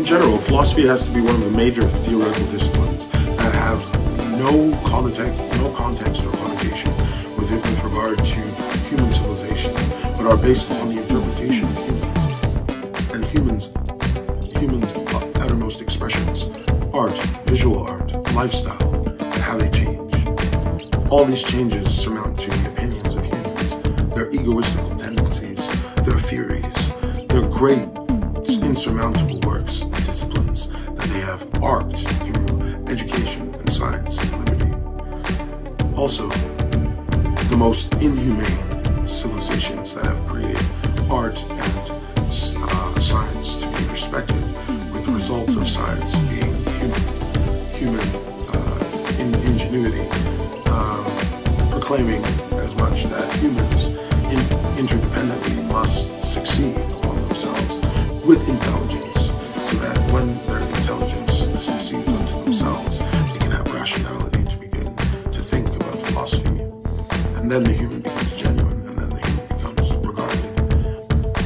general, philosophy has to be one of the major theoretical disciplines that have no context or connotation with regard to human civilization, but are based upon the interpretation of humans and humans' outermost expressions, art, visual art, lifestyle, and how they change. All these changes surmount to the opinions of humans, their egoistical tendencies, their theories, their great insurmountable works and disciplines that they have arced through education and science and liberty. Also, the most inhumane civilizations that have created art and science to be respected, with the results of science being human ingenuity, proclaiming as much that humans interdependently must succeed upon themselves with intelligence, so that when their intelligence succeeds unto themselves, they can have rationality to begin to think about philosophy. And then the human becomes genuine, and then the human becomes regarded,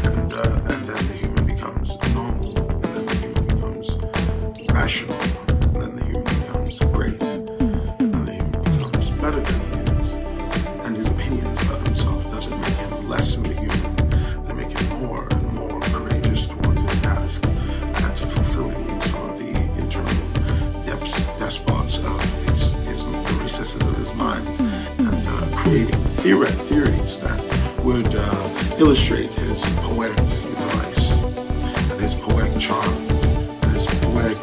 and then the human becomes normal, and then the human becomes rational, and then the human becomes great, and then the human becomes better than he is. And his opinions about himself doesn't make him less of a human, they make him more and more courageous towards his task, and to fulfilling some of the internal despots of the recesses of his mind, and creating theories that would illustrate his poetic device, and his poetic charm, and his poetic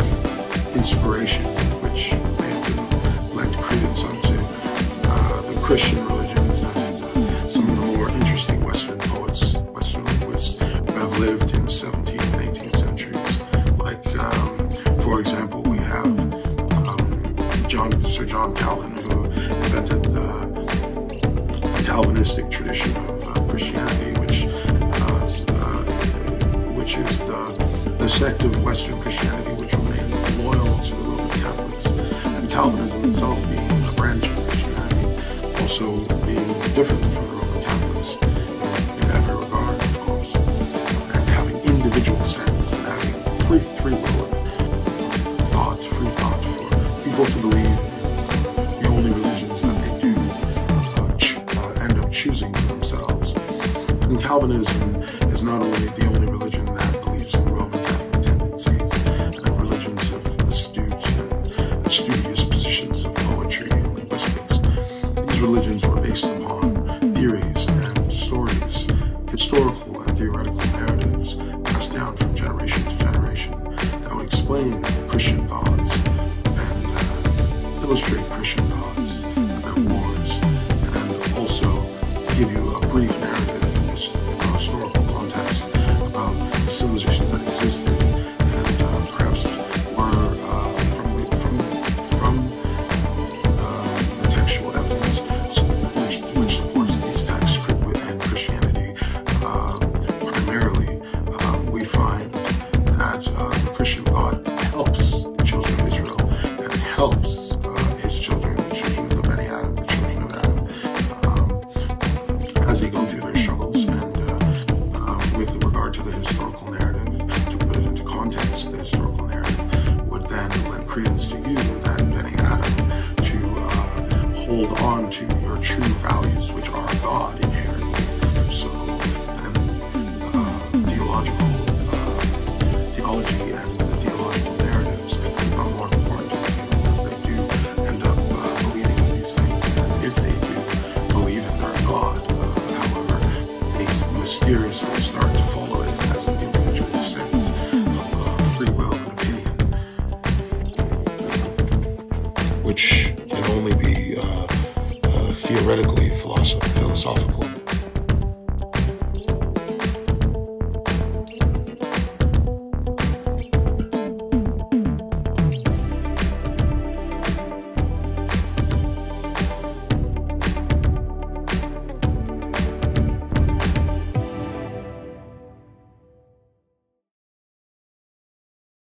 inspiration, which may have been lent credence unto the Christian religions and some of the more interesting Western poets, Western linguists who have lived in the 17th and 18th centuries. Like, for example, we have Sir John Calvin, who invented the Calvinistic tradition of Christianity, which is the sect of Western Christianity which remained loyal to the Roman Catholics, and Calvinism itself being a branch of Christianity, also being different from the Roman Catholics in every regard, of course, and having individual sects and having free will and free thought for people to believe in the only religions that they do end up choosing for themselves. And Calvinism is not only the only religion that believes in Roman Catholic tendencies and religions of astute and studious positions of poetry and linguistics. These religions were based upon theories and stories, historical and theoretical narratives passed down from generation to generation that would explain Christian gods and illustrate Christian gods and their wars, and also give you a brief narrative in this historical context about the civilizations that existed, and perhaps were from the textual evidence which supports these texts and Christianity primarily. We find that the Christian God helps the children of Israel and helps his children, the children of Beni Adam, the children of Adam, as they go through their struggles. And with regard to the historical narrative, to put it into context, the historical narrative would then lend credence to you, that Beni Adam, to hold on to your true values, which are God inherently. So, and theology and the theological narratives become more important to humans, as they do end up believing in these things. And if they do believe in their God, however, they mysteriously start to follow it as an individual sect of free will and opinion, which can only be theoretically philosophical.